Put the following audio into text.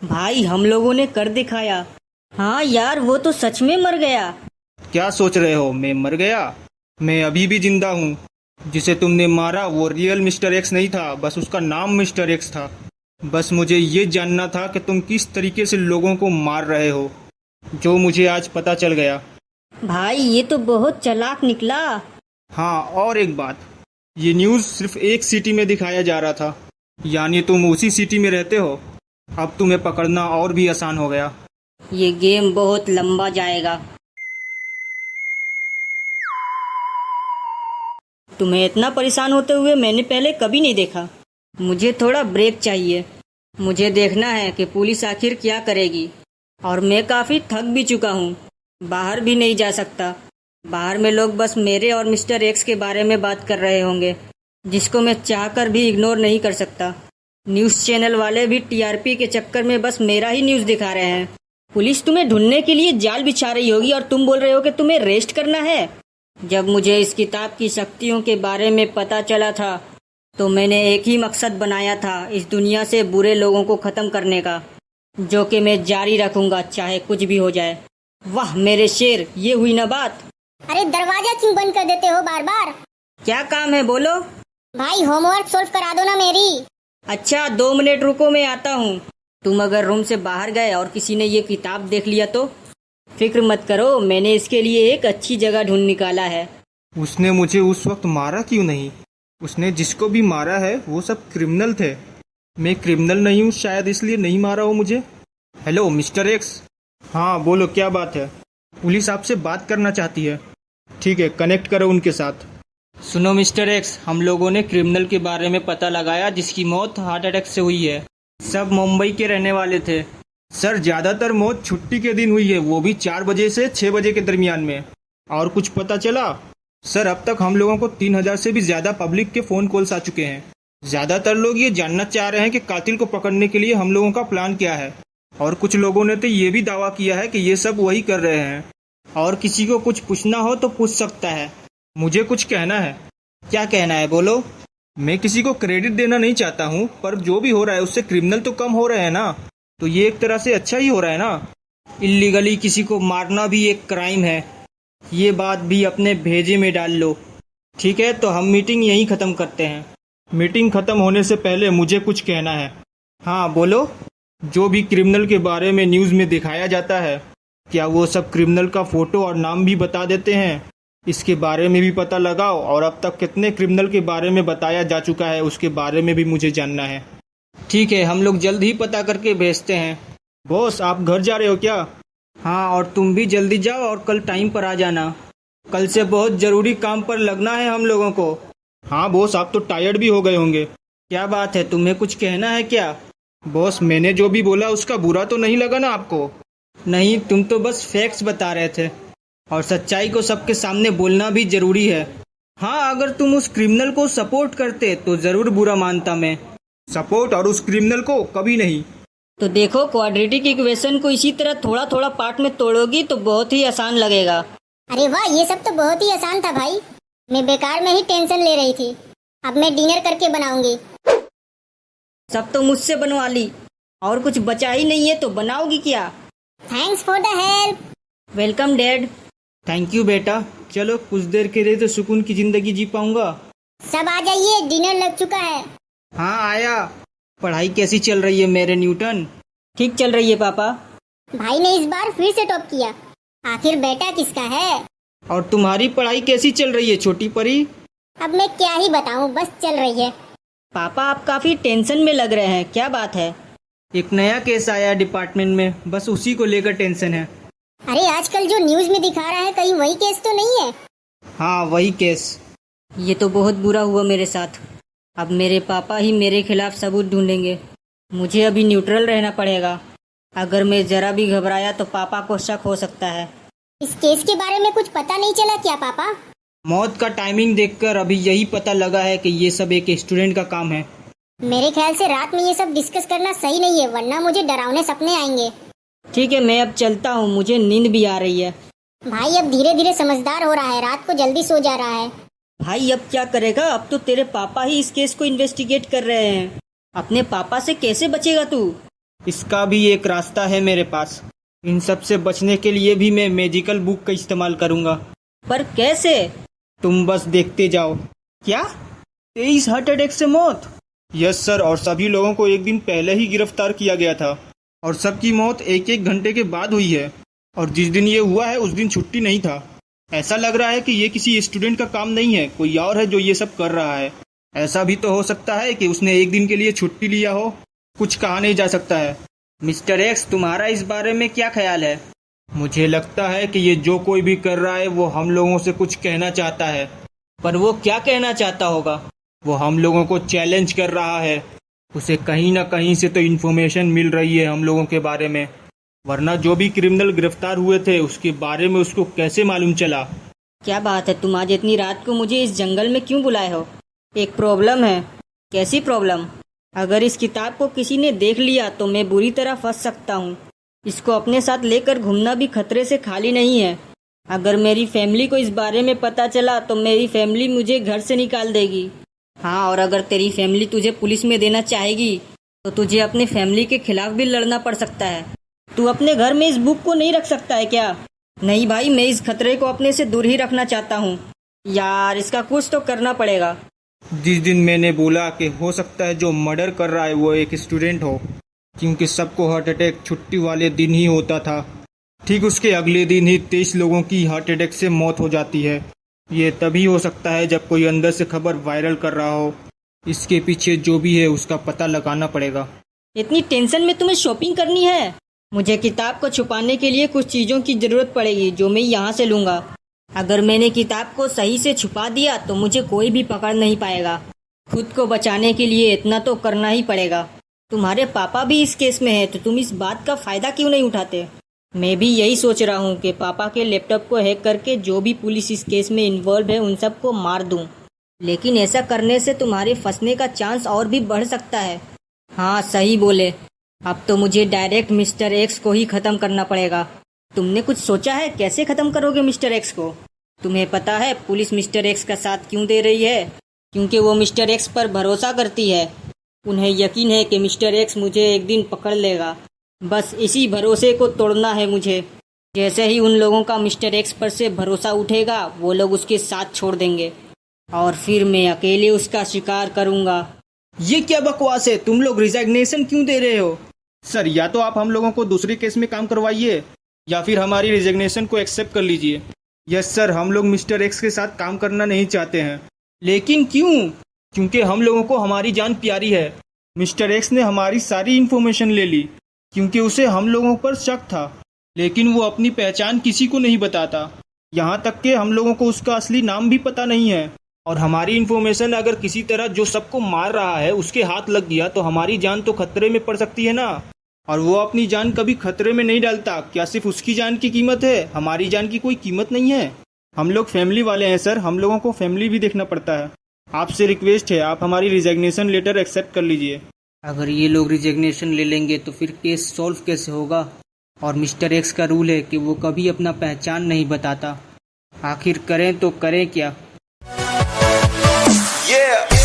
भाई हम लोगों ने कर दिखाया। हाँ यार, वो तो सच में मर गया। क्या सोच रहे हो मैं मर गया? मैं अभी भी जिंदा हूँ। जिसे तुमने मारा वो रियल मिस्टर एक्स नहीं था, बस उसका नाम मिस्टर एक्स था। बस मुझे ये जानना था कि तुम किस तरीके से लोगों को मार रहे हो, जो मुझे आज पता चल गया। भाई ये तो बहुत चालाक निकला। हाँ, और एक बात, ये न्यूज़ सिर्फ एक सिटी में दिखाया जा रहा था, यानी तुम उसी सिटी में रहते हो। अब तुम्हें पकड़ना और भी आसान हो गया। ये गेम बहुत लंबा जाएगा। तुम्हें इतना परेशान होते हुए मैंने पहले कभी नहीं देखा। मुझे थोड़ा ब्रेक चाहिए। मुझे देखना है कि पुलिस आखिर क्या करेगी। और मैं काफ़ी थक भी चुका हूँ। बाहर भी नहीं जा सकता। बाहर में लोग बस मेरे और मिस्टर एक्स के बारे में बात कर रहे होंगे, जिसको मैं चाहकर भी इग्नोर नहीं कर सकता। न्यूज़ चैनल वाले भी टीआरपी के चक्कर में बस मेरा ही न्यूज़ दिखा रहे हैं। पुलिस तुम्हें ढूंढने के लिए जाल बिछा रही होगी और तुम बोल रहे हो कि तुम्हें रेस्ट करना है। जब मुझे इस किताब की शक्तियों के बारे में पता चला था तो मैंने एक ही मकसद बनाया था, इस दुनिया से बुरे लोगों को ख़त्म करने का, जो कि मैं जारी रखूंगा चाहे कुछ भी हो जाए। वाह मेरे शेर, ये हुई ना बात। अरे दरवाजा क्यों बंद कर देते हो बार बार? क्या काम है बोलो। भाई होमवर्क सॉल्व करा दो ना मेरी। अच्छा 2 मिनट रुको, मैं आता हूँ। तुम अगर रूम से बाहर गए और किसी ने ये किताब देख लिया तो फिक्र मत करो, मैंने इसके लिए एक अच्छी जगह ढूंढ निकाला है। उसने मुझे उस वक्त मारा क्यों नहीं? उसने जिसको भी मारा है वो सब क्रिमिनल थे। मैं क्रिमिनल नहीं हूँ, शायद इसलिए नहीं मारा हो मुझे। Hello mister x. हाँ बोलो, क्या बात है? पुलिस आपसे बात करना चाहती है। ठीक है, कनेक्ट करो उनके साथ। सुनो मिस्टर एक्स, हम लोगों ने क्रिमिनल के बारे में पता लगाया जिसकी मौत हार्ट अटैक से हुई है। सब मुंबई के रहने वाले थे। सर, ज़्यादातर मौत छुट्टी के दिन हुई है, वो भी 4 बजे से 6 बजे के दरमियान में। और कुछ पता चला? सर, अब तक हम लोगों को 3000 से भी ज़्यादा पब्लिक के फ़ोन कॉल्स आ चुके हैं। ज़्यादातर लोग ये जानना चाह रहे हैं कि कातिल को पकड़ने के लिए हम लोगों का प्लान क्या है। और कुछ लोगों ने तो ये भी दावा किया है कि ये सब वही कर रहे हैं। और किसी को कुछ पूछना हो तो पूछ सकता है। मुझे कुछ कहना है। क्या कहना है बोलो। मैं किसी को क्रेडिट देना नहीं चाहता हूँ, पर जो भी हो रहा है उससे क्रिमिनल तो कम हो रहे हैं ना, तो ये एक तरह से अच्छा ही हो रहा है ना। इल्लीगली किसी को मारना भी एक क्राइम है, ये बात भी अपने भेजे में डाल लो। ठीक है, तो हम मीटिंग यहीं ख़त्म करते हैं। मीटिंग ख़त्म होने से पहले मुझे कुछ कहना है। हाँ बोलो। जो भी क्रिमिनल के बारे में न्यूज़ में दिखाया जाता है, क्या वो सब क्रिमिनल का फ़ोटो और नाम भी बता देते हैं? इसके बारे में भी पता लगाओ, और अब तक कितने क्रिमिनल के बारे में बताया जा चुका है उसके बारे में भी मुझे जानना है। ठीक है, हम लोग जल्द ही पता करके भेजते हैं। बॉस, आप घर जा रहे हो क्या? हाँ, और तुम भी जल्दी जाओ और कल टाइम पर आ जाना। कल से बहुत ज़रूरी काम पर लगना है हम लोगों को। हाँ बॉस, आप तो टायर्ड भी हो गए होंगे। क्या बात है, तुम्हें कुछ कहना है क्या? बॉस, मैंने जो भी बोला उसका बुरा तो नहीं लगा ना आपको? नहीं, तुम तो बस फैक्ट्स बता रहे थे, और सच्चाई को सबके सामने बोलना भी जरूरी है। हाँ, अगर तुम उस क्रिमिनल को सपोर्ट करते तो ज़रूर बुरा मानता मैं। सपोर्ट और उस क्रिमिनल को कभी नहीं। तो देखो, क्वाड्रेटिक इक्वेशन को इसी तरह थोड़ा थोड़ा पार्ट में तोड़ोगी तो बहुत ही आसान लगेगा। अरे वाह, ये सब तो बहुत ही आसान था भाई। मैं बेकार में ही टेंशन ले रही थी। अब मैं डिनर करके बनाऊंगी। सब तो मुझसे बनवा ली, और कुछ बचा ही नहीं है तो बनाओगी क्या? Thanks for the help. Welcome dad. Thank you बेटा। चलो, कुछ देर के लिए तो सुकून की ज़िंदगी जी पाऊंगा। सब आ जाइए, डिनर लग चुका है। हाँ आया। पढ़ाई कैसी चल रही है मेरे न्यूटन? ठीक चल रही है पापा। भाई ने इस बार फिर से टॉप किया। आखिर बेटा किसका है? और तुम्हारी पढ़ाई कैसी चल रही है छोटी परी? अब मैं क्या ही बताऊं, बस चल रही है। पापा, आप काफी टेंशन में लग रहे हैं, क्या बात है? एक नया केस आया है डिपार्टमेंट में, बस उसी को लेकर टेंशन है। अरे आजकल जो न्यूज में दिखा रहा है, कहीं वही केस तो नहीं है? हाँ, वही केस। ये तो बहुत बुरा हुआ मेरे साथ। अब मेरे पापा ही मेरे खिलाफ सबूत ढूंढेंगे। मुझे अभी न्यूट्रल रहना पड़ेगा। अगर मैं जरा भी घबराया तो पापा को शक हो सकता है। इस केस के बारे में कुछ पता नहीं चला क्या पापा? मौत का टाइमिंग देखकर अभी यही पता लगा है कि ये सब एक स्टूडेंट का काम है। मेरे ख्याल से रात में ये सब डिस्कस करना सही नहीं है, वरना मुझे डरावने सपने आएंगे। ठीक है, मैं अब चलता हूँ, मुझे नींद भी आ रही है। भाई अब धीरे धीरे समझदार हो रहा है, रात को जल्दी सो जा रहा है। भाई अब क्या करेगा? अब तो तेरे पापा ही इस केस को इन्वेस्टिगेट कर रहे हैं। अपने पापा से कैसे बचेगा तू? इसका भी एक रास्ता है मेरे पास। इन सब से बचने के लिए भी मैं मैजिकल बुक का इस्तेमाल करूंगा। पर कैसे? तुम बस देखते जाओ। क्या 23 हार्ट अटैक से मौत? यस सर, और सभी लोगों को एक दिन पहले ही गिरफ्तार किया गया था और सबकी मौत एक एक घंटे के बाद हुई है। और जिस दिन ये हुआ है उस दिन छुट्टी नहीं था। ऐसा लग रहा है कि ये किसी स्टूडेंट का काम नहीं है, कोई और है जो ये सब कर रहा है। ऐसा भी तो हो सकता है कि उसने एक दिन के लिए छुट्टी लिया हो। कुछ कहा नहीं जा सकता है। मिस्टर एक्स, तुम्हारा इस बारे में क्या ख्याल है? मुझे लगता है कि ये जो कोई भी कर रहा है वो हम लोगों से कुछ कहना चाहता है। पर वो क्या कहना चाहता होगा? वो हम लोगों को चैलेंज कर रहा है। उसे कहीं ना कहीं से तो इन्फॉर्मेशन मिल रही है हम लोगों के बारे में, वरना जो भी क्रिमिनल गिरफ्तार हुए थे उसके बारे में उसको कैसे मालूम चला? क्या बात है, तुम आज इतनी रात को मुझे इस जंगल में क्यों बुलाए हो? एक प्रॉब्लम है। कैसी प्रॉब्लम? अगर इस किताब को किसी ने देख लिया तो मैं बुरी तरह फंस सकता हूँ। इसको अपने साथ लेकर घूमना भी खतरे से खाली नहीं है। अगर मेरी फैमिली को इस बारे में पता चला तो मेरी फैमिली मुझे घर से निकाल देगी। हाँ, और अगर तेरी फैमिली तुझे पुलिस में देना चाहेगी तो तुझे अपने फैमिली के खिलाफ भी लड़ना पड़ सकता है। तू अपने घर में इस बुक को नहीं रख सकता है क्या? नहीं भाई, मैं इस खतरे को अपने से दूर ही रखना चाहता हूँ। यार, इसका कुछ तो करना पड़ेगा। जिस दिन मैंने बोला कि हो सकता है जो मर्डर कर रहा है वो एक स्टूडेंट हो, क्योंकि सबको हार्ट अटैक छुट्टी वाले दिन ही होता था, ठीक उसके अगले दिन ही 23 लोगों की हार्ट अटैक से मौत हो जाती है। ये तभी हो सकता है जब कोई अंदर से खबर वायरल कर रहा हो। इसके पीछे जो भी है उसका पता लगाना पड़ेगा। इतनी टेंशन में तुम्हें शॉपिंग करनी है? मुझे किताब को छुपाने के लिए कुछ चीज़ों की ज़रूरत पड़ेगी जो मैं यहाँ से लूँगा। अगर मैंने किताब को सही से छुपा दिया तो मुझे कोई भी पकड़ नहीं पाएगा। खुद को बचाने के लिए इतना तो करना ही पड़ेगा। तुम्हारे पापा भी इस केस में है तो तुम इस बात का फ़ायदा क्यों नहीं उठाते? मैं भी यही सोच रहा हूँ कि पापा के लैपटॉप को हैक करके जो भी पुलिस इस केस में इन्वॉल्व है उन सबको मार दूँ। लेकिन ऐसा करने से तुम्हारे फंसने का चांस और भी बढ़ सकता है। हाँ, सही बोले। अब तो मुझे डायरेक्ट मिस्टर एक्स को ही ख़त्म करना पड़ेगा। तुमने कुछ सोचा है कैसे ख़त्म करोगे मिस्टर एक्स को? तुम्हें पता है पुलिस मिस्टर एक्स का साथ क्यों दे रही है? क्योंकि वो मिस्टर एक्स पर भरोसा करती है। उन्हें यकीन है कि मिस्टर एक्स मुझे एक दिन पकड़ लेगा। बस इसी भरोसे को तोड़ना है मुझे। जैसे ही उन लोगों का मिस्टर एक्स पर से भरोसा उठेगा वो लोग उसके साथ छोड़ देंगे और फिर मैं अकेले उसका शिकार करूँगा। ये क्या बकवास है? तुम लोग रिजाइग्नेशन क्यों दे रहे हो? सर, या तो आप हम लोगों को दूसरे केस में काम करवाइए या फिर हमारी रिजिग्नेशन को एक्सेप्ट कर लीजिए। यस सर, हम लोग मिस्टर एक्स के साथ काम करना नहीं चाहते हैं। लेकिन क्यों? क्योंकि हम लोगों को हमारी जान प्यारी है। मिस्टर एक्स ने हमारी सारी इन्फॉर्मेशन ले ली क्योंकि उसे हम लोगों पर शक था, लेकिन वो अपनी पहचान किसी को नहीं बताता। यहाँ तक कि हम लोगों को उसका असली नाम भी पता नहीं है। और हमारी इन्फॉर्मेशन अगर किसी तरह जो सबको मार रहा है उसके हाथ लग गया तो हमारी जान तो खतरे में पड़ सकती है ना। और वो अपनी जान कभी खतरे में नहीं डालता। क्या सिर्फ उसकी जान की कीमत है? हमारी जान की कोई कीमत नहीं है। हम लोग फैमिली वाले हैं सर, हम लोगों को फैमिली भी देखना पड़ता है। आपसे रिक्वेस्ट है, आप हमारी रिजिग्नेशन लेटर एक्सेप्ट कर लीजिए। अगर ये लोग रिजिग्नेशन ले लेंगे तो फिर केस सॉल्व कैसे होगा? और मिस्टर एक्स का रूल है कि वो कभी अपना पहचान नहीं बताता। आखिर करें तो करें क्या? Yeah.